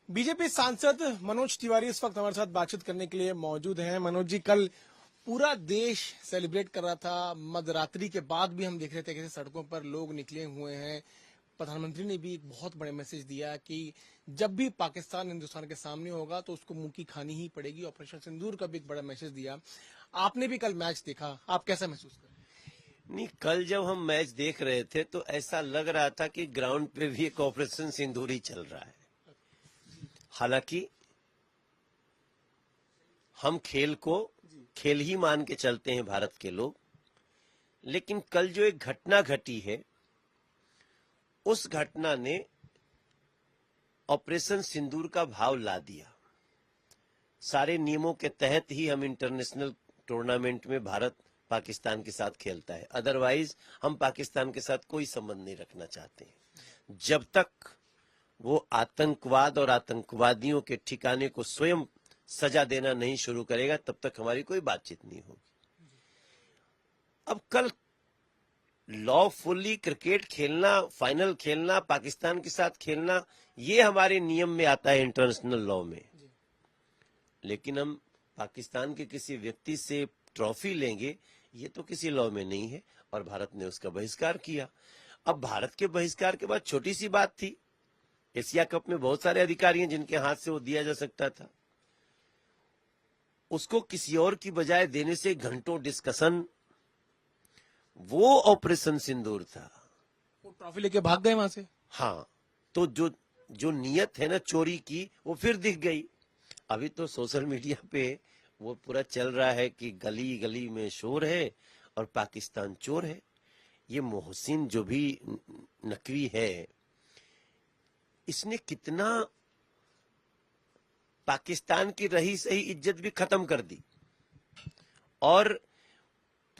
BJP सांसद मनोज तिवारी इस वक्त हमारे साथ बातचीत करने के लिए मौजूद हैं। मनोज जी, कल पूरा देश सेलिब्रेट कर रहा था। मध्यरात्रि के बाद भी हम देख रहे थे कैसे सड़कों पर लोग निकले हुए हैं। प्रधानमंत्री ने भी एक बहुत बड़े मैसेज दिया कि जब भी पाकिस्तान हिंदुस्तान के सामने होगा तो उसको मुंह की खानी ही पड़ेगी। ऑपरेशन सिंदूर का भी एक बड़ा मैसेज दिया। आपने भी कल मैच देखा, आप कैसा महसूस कर रहे हैं? नहीं, कल जब हम मैच देख रहे थे तो ऐसा लग रहा था कि ग्राउंड पे भी एक ऑपरेशन सिंदूर ही चल रहा है। हालांकि हम खेल को खेल ही मान के चलते हैं भारत के लोग, लेकिन कल जो एक घटना घटी है उस घटना ने ऑपरेशन सिंदूर का भाव ला दिया। सारे नियमों के तहत ही हम इंटरनेशनल टूर्नामेंट में भारत पाकिस्तान के साथ खेलता है, अदरवाइज हम पाकिस्तान के साथ कोई संबंध नहीं रखना चाहते हैं। जब तक वो आतंकवाद और आतंकवादियों के ठिकाने को स्वयं सजा देना नहीं शुरू करेगा तब तक हमारी कोई बातचीत नहीं होगी। अब कल लॉफुली क्रिकेट खेलना, फाइनल खेलना, पाकिस्तान के साथ खेलना, ये हमारे नियम में आता है इंटरनेशनल लॉ में, लेकिन हम पाकिस्तान के किसी व्यक्ति से ट्रॉफी लेंगे ये तो किसी लॉ में नहीं है और भारत ने उसका बहिष्कार किया। अब भारत के बहिष्कार के बाद छोटी सी बात थी, एशिया कप में बहुत सारे अधिकारी हैं जिनके हाथ से वो दिया जा सकता था, उसको किसी और की बजाय देने से घंटों डिस्कशन, वो ऑपरेशन सिंदूर था। वो ट्रॉफी लेके भाग गए वहां से। हाँ, तो जो नियत है ना चोरी की वो फिर दिख गई। अभी तो सोशल मीडिया पे वो पूरा चल रहा है कि गली गली में शोर है और पाकिस्तान चोर है। ये मोहसिन जो भी नकवी है, इसने कितना पाकिस्तान की रही सही इज्जत भी खत्म कर दी और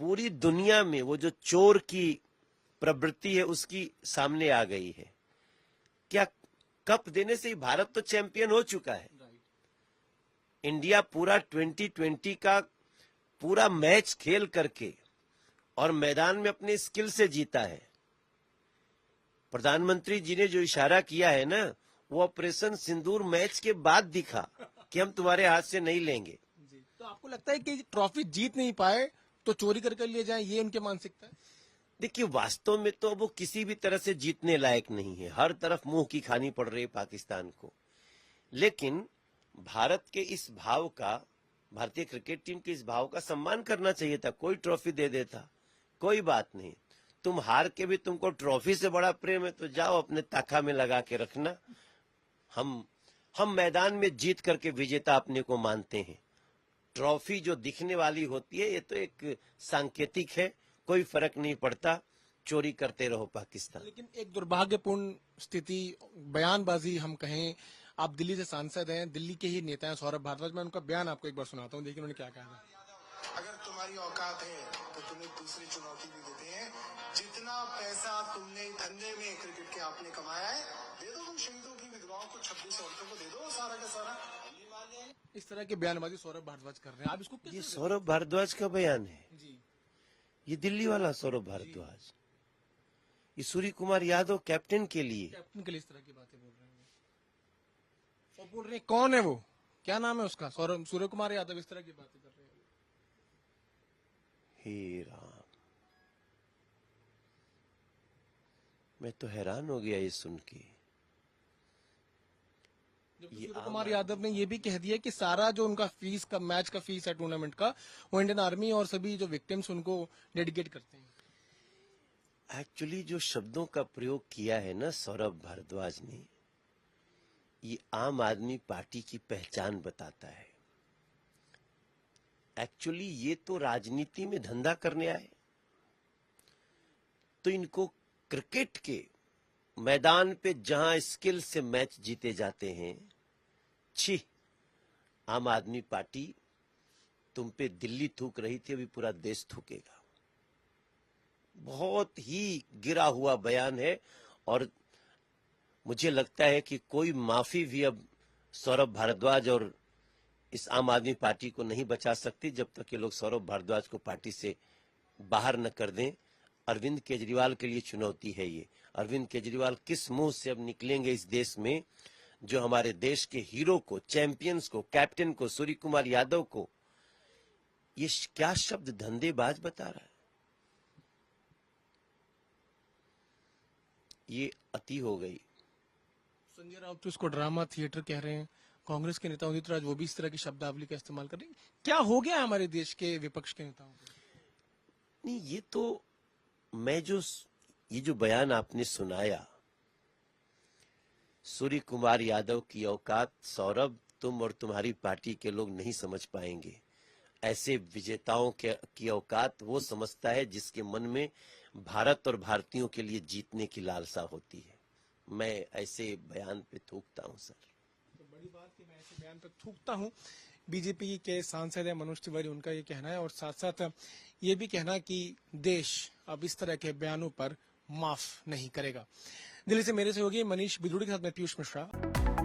पूरी दुनिया में वो जो चोर की प्रवृत्ति है उसकी सामने आ गई है। क्या कप देने से ही भारत तो चैंपियन हो चुका है। इंडिया पूरा 2020 का पूरा मैच खेल करके और मैदान में अपने स्किल से जीता है। प्रधानमंत्री जी ने जो इशारा किया है ना, वो ऑपरेशन सिंदूर मैच के बाद दिखा कि हम तुम्हारे हाथ से नहीं लेंगे। तो आपको लगता है कि ट्रॉफी जीत नहीं पाए तो चोरी कर लिए जाए, ये उनकी मानसिकता है? देखिए, वास्तव में तो वो किसी भी तरह से जीतने लायक नहीं है। हर तरफ मुंह की खानी पड़ रही है पाकिस्तान को, लेकिन भारत के इस भाव का, भारतीय क्रिकेट टीम के इस भाव का सम्मान करना चाहिए था। कोई ट्रॉफी दे देता, कोई बात नहीं। तुम हार के भी तुमको ट्रॉफी से बड़ा प्रेम है तो जाओ अपने ताका में लगा के रखना। हम मैदान में जीत करके विजेता अपने को मानते हैं। ट्रॉफी जो दिखने वाली होती है ये तो एक सांकेतिक है, कोई फर्क नहीं पड़ता, चोरी करते रहो पाकिस्तान। लेकिन एक दुर्भाग्यपूर्ण स्थिति, बयानबाजी हम कहें, आप दिल्ली से सांसद हैं, दिल्ली के ही नेता हैं सौरभ भारद्वाज। मैं उनका बयान आपको एक बार सुनाता हूं, देखिए उन्होंने क्या कहा था। अगर तुम्हारी औकात है तो तुम्हें दूसरी चुनौती भी देते हैं। जितना पैसा तुमने धंधे में क्रिकेट के आपने कमाया है, दे दो तुम शहीदों की विधवाओं को, 26 औरतों को दे दो सारा का सारा। इस तरह की बयानबाजी सौरभ भारद्वाज कर रहे हैं, आप इसको ये सौरभ भारद्वाज का बयान है जी? ये दिल्ली वाला सौरभ भारद्वाज, ये सूर्य कुमार यादव कैप्टन के लिए इस तरह की बातें बोल रहे हैं। और बोल रहे हैं कौन है वो, क्या नाम है उसका, सौरभ सूर्य कुमार यादव इस तरह की बातें कर रहे हैं। हे राम, मैं तो हैरान हो गया ये सुन के। सूर्य कुमार यादव ने ये भी कह दिया कि सारा जो उनका फीस का, मैच का फीस है टूर्नामेंट का, वो इंडियन आर्मी और सभी जो विक्टिम्स उनको डेडिकेट करते हैं। एक्चुअली जो शब्दों का प्रयोग किया है ना सौरभ भारद्वाज ने, ये आम आदमी पार्टी की पहचान बताता है। एक्चुअली ये तो राजनीति में धंधा करने आए, तो इनको क्रिकेट के मैदान पे जहां स्किल से मैच जीते जाते हैं, छी, आम आदमी पार्टी तुम पे दिल्ली थूक रही थी, अभी पूरा देश थूकेगा। बहुत ही गिरा हुआ बयान है और मुझे लगता है कि कोई माफी भी अब सौरभ भारद्वाज और इस आम आदमी पार्टी को नहीं बचा सकती जब तक ये लोग सौरभ भारद्वाज को पार्टी से बाहर न कर दें। अरविंद केजरीवाल के लिए चुनौती है ये। अरविंद केजरीवाल किस मुंह से अब निकलेंगे इस देश में जो हमारे देश के हीरो को, चैंपियंस को, कैप्टन को, सूर्य कुमार यादव को ये क्या शब्द धंधेबाज बता रहा है। ये अति हो गई। संजय राउत तो इसको ड्रामा थिएटर कह रहे हैं। कांग्रेस के नेता उदित राज वो भी इस तरह की शब्दावली का इस्तेमाल कर रहे हैं। क्या हो गया है हमारे देश के विपक्ष के नेताओं को? नहीं, ये तो ये जो बयान आपने सुनाया, सूर्य कुमार यादव की औकात सौरभ तुम और तुम्हारी पार्टी के लोग नहीं समझ पाएंगे। ऐसे विजेताओं की औकात वो समझता है जिसके मन में भारत और भारतीयों के लिए जीतने की लालसा होती है। मैं ऐसे बयान पे थूकता हूं सर। तो बड़ी बात कि मैं ऐसे बयान पर थूकता हूं। बीजेपी के सांसद है मनोज तिवारी, उनका ये कहना है और साथ साथ ये भी कहना कि देश अब इस तरह के बयानों पर माफ नहीं करेगा। दिल्ली से मेरे से होगी मनीष बिदुड़ी के साथ मैं पीयूष मिश्रा।